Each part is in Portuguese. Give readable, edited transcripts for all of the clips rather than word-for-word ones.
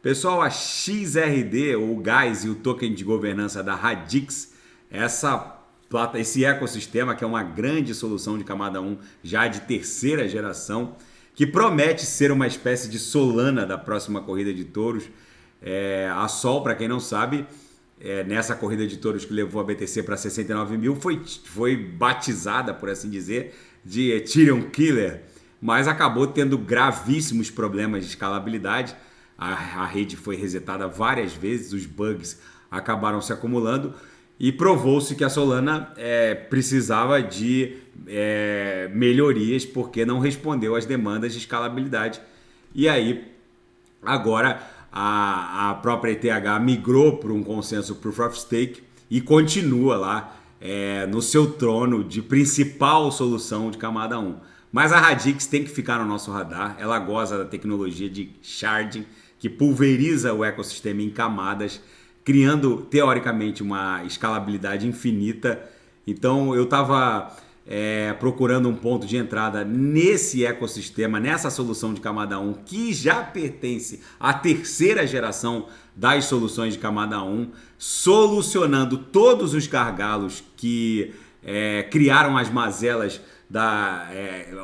Pessoal, a XRD, o GAIS e o token de governança da Radix, esse ecossistema que é uma grande solução de camada 1 já de terceira geração, que promete ser uma espécie de Solana da próxima corrida de touros. A Sol, para quem não sabe, nessa corrida de touros que levou a BTC para 69 mil, foi batizada, por assim dizer, de Ethereum Killer, mas acabou tendo gravíssimos problemas de escalabilidade. A rede foi resetada várias vezes, os bugs acabaram se acumulando e provou-se que a Solana precisava de melhorias porque não respondeu às demandas de escalabilidade. E aí, agora, a própria ETH migrou para um consenso Proof of Stake e continua lá no seu trono de principal solução de camada 1. Mas a Radix tem que ficar no nosso radar, ela goza da tecnologia de sharding, que pulveriza o ecossistema em camadas, criando, teoricamente, uma escalabilidade infinita. Então, eu estava procurando um ponto de entrada nesse ecossistema, nessa solução de camada 1, que já pertence à terceira geração das soluções de camada 1, solucionando todos os gargalos que criaram as mazelas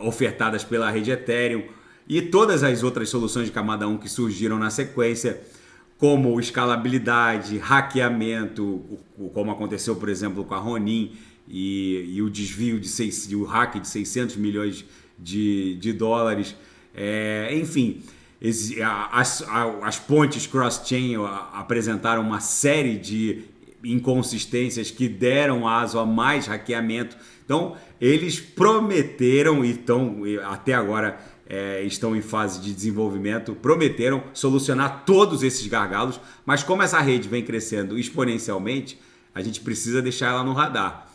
ofertadas pela rede Ethereum e todas as outras soluções de camada 1 que surgiram na sequência, como escalabilidade, hackeamento, como aconteceu, por exemplo, com a Ronin e o desvio o hack de 600 milhões de dólares. Enfim, as pontes cross-chain apresentaram uma série de inconsistências que deram aso a mais hackeamento. Então, eles prometeram e até agora estão em fase de desenvolvimento, prometeram solucionar todos esses gargalos, mas como essa rede vem crescendo exponencialmente, a gente precisa deixar ela no radar.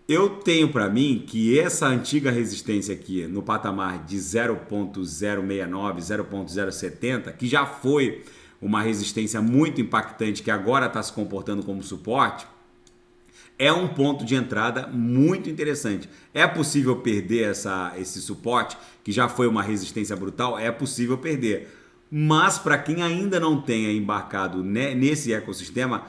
Eu tenho para mim que essa antiga resistência aqui no patamar de 0.069, 0.070, que já foi uma resistência muito impactante, que agora está se comportando como suporte, é um ponto de entrada muito interessante. É possível perder esse suporte, que já foi uma resistência brutal? É possível perder. Mas para quem ainda não tenha embarcado nesse ecossistema,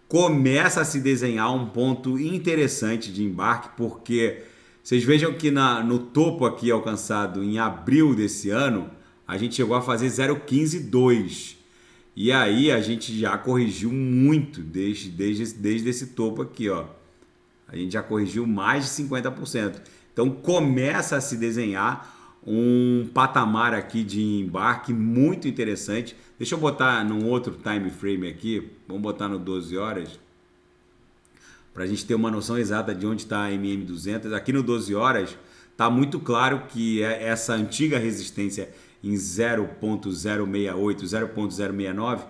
começa a se desenhar um ponto interessante de embarque, porque vocês vejam que no topo aqui alcançado em abril desse ano, a gente chegou a fazer 0,152. E aí a gente já corrigiu muito desde esse topo aqui, ó. A gente já corrigiu mais de 50%. Então começa a se desenhar um patamar aqui de embarque muito interessante. Deixa eu botar num outro time frame aqui. Vamos botar no 12 horas. Para a gente ter uma noção exata de onde está a MM200. Aqui no 12 horas está muito claro que essa antiga resistência em 0.068, 0.069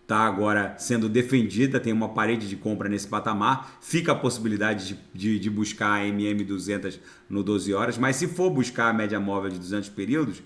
está agora sendo defendida, tem uma parede de compra nesse patamar, fica a possibilidade de buscar a MM200 no 12 horas, mas se for buscar a média móvel de 200 períodos,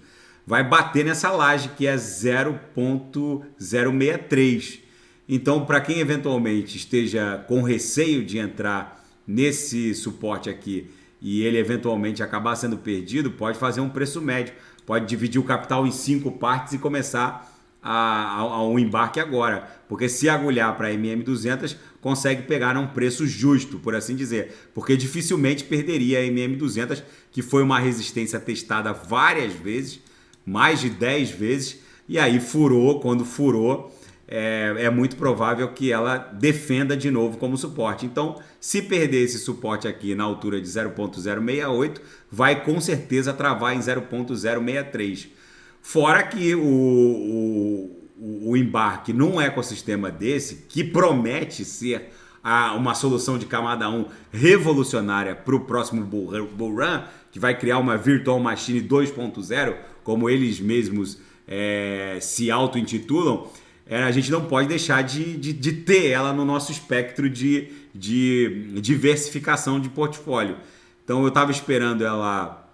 vai bater nessa laje que é 0.063. Então, para quem eventualmente esteja com receio de entrar nesse suporte aqui e ele eventualmente acabar sendo perdido, pode fazer um preço médio, pode dividir o capital em 5 partes e começar ao embarque agora, porque se agulhar para a MM200 consegue pegar a um preço justo, por assim dizer, porque dificilmente perderia a MM200, que foi uma resistência testada várias vezes, mais de 10 vezes, e aí furou. Quando furou, é muito provável que ela defenda de novo como suporte. Então, se perder esse suporte aqui na altura de 0.068, vai com certeza travar em 0.063. Fora que o embarque num ecossistema desse, que promete ser uma solução de camada 1 revolucionária para o próximo Bull Run, que vai criar uma Virtual Machine 2.0, como eles mesmos se auto-intitulam, a gente não pode deixar de ter ela no nosso espectro de diversificação de portfólio. Então eu estava esperando ela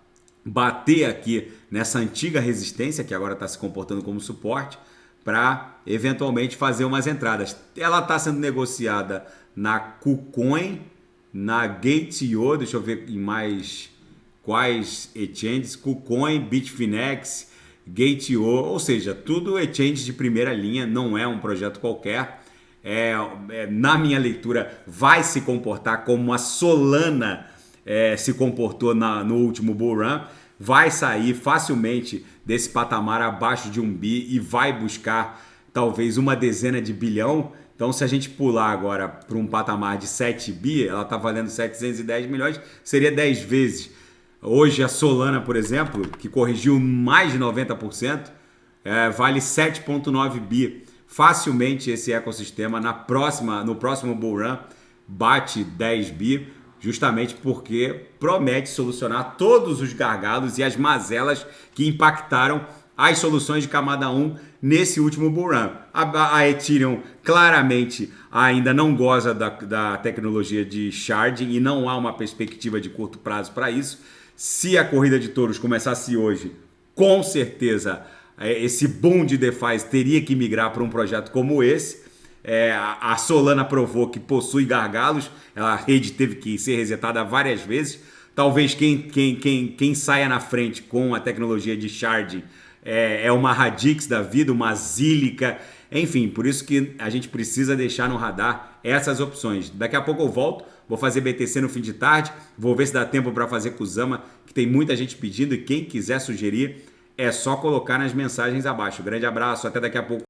bater aqui nessa antiga resistência, que agora está se comportando como suporte, para eventualmente fazer umas entradas. Ela está sendo negociada na KuCoin, na Gate.io, deixa eu ver em mais quais exchanges, KuCoin, Bitfinex Gate.io, ou seja, tudo exchange de primeira linha, não é um projeto qualquer. Na minha leitura, vai se comportar como a Solana se comportou no último bull run, vai sair facilmente desse patamar abaixo de 1 bi e vai buscar talvez uma dezena de bilhão. Então, se a gente pular agora para um patamar de 7 bi, ela está valendo 710 milhões, seria 10 vezes. Hoje a Solana, por exemplo, que corrigiu mais de 90%, vale 7,9 bi. Facilmente esse ecossistema no próximo bull run bate 10 bi, justamente porque promete solucionar todos os gargalos e as mazelas que impactaram as soluções de camada 1 nesse último bull run. A Ethereum claramente ainda não goza da tecnologia de sharding e não há uma perspectiva de curto prazo para isso. Se a corrida de touros começasse hoje, com certeza esse boom de DeFi teria que migrar para um projeto como esse. A Solana provou que possui gargalos, a rede teve que ser resetada várias vezes. Talvez quem saia na frente com a tecnologia de sharding é uma Radix da vida, uma Zilliqa, enfim, por isso que a gente precisa deixar no radar essas opções. Daqui a pouco eu volto, vou fazer BTC no fim de tarde, vou ver se dá tempo para fazer Kusama, que tem muita gente pedindo, e quem quiser sugerir é só colocar nas mensagens abaixo. Grande abraço, até daqui a pouco.